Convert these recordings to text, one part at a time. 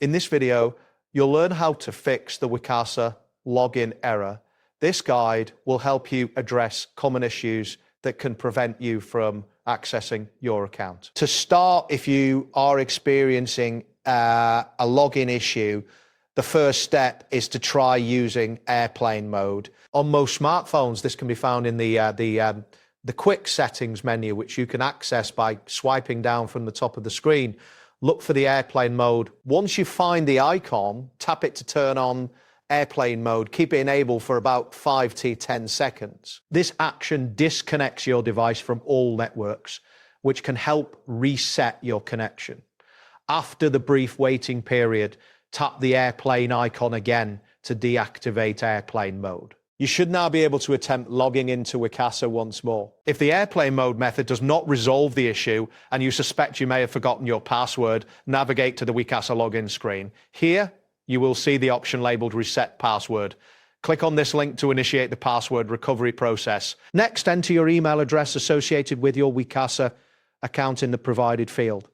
In this video, you'll learn how to fix the Wecasa login error. This guide will help you address common issues that can prevent you from accessing your account. To start, if you are experiencing a login issue, the first step is to try using airplane mode. On most smartphones, this can be found in the quick settings menu, which you can access by swiping down from the top of the screen. Look for the airplane mode. Once you find the icon, tap it to turn on airplane mode. Keep it enabled for about 5 to 10 seconds. This action disconnects your device from all networks, which can help reset your connection. After the brief waiting period, tap the airplane icon again to deactivate airplane mode. You should now be able to attempt logging into Wecasa once more. If the airplane mode method does not resolve the issue and you suspect you may have forgotten your password, navigate to the Wecasa login screen. Here, you will see the option labeled Reset Password. Click on this link to initiate the password recovery process. Next, enter your email address associated with your Wecasa account in the provided field.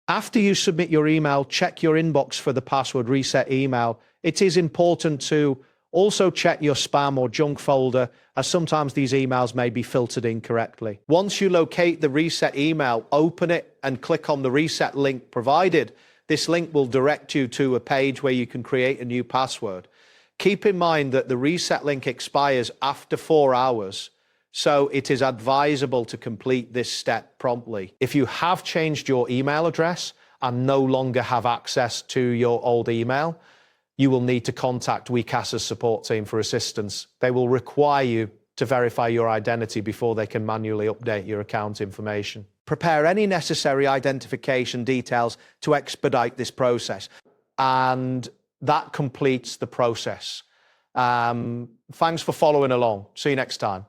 After you submit your email, check your inbox for the password reset email. It is important to also check your spam or junk folder, as sometimes these emails may be filtered incorrectly. Once you locate the reset email, open it and click on the reset link provided. This link will direct you to a page where you can create a new password. Keep in mind that the reset link expires after 4 hours, so it is advisable to complete this step promptly. If you have changed your email address and no longer have access to your old email, you will need to contact Wecasa's support team for assistance. They will require you to verify your identity before they can manually update your account information. Prepare any necessary identification details to expedite this process, and that completes the process. Thanks for following along. See you next time.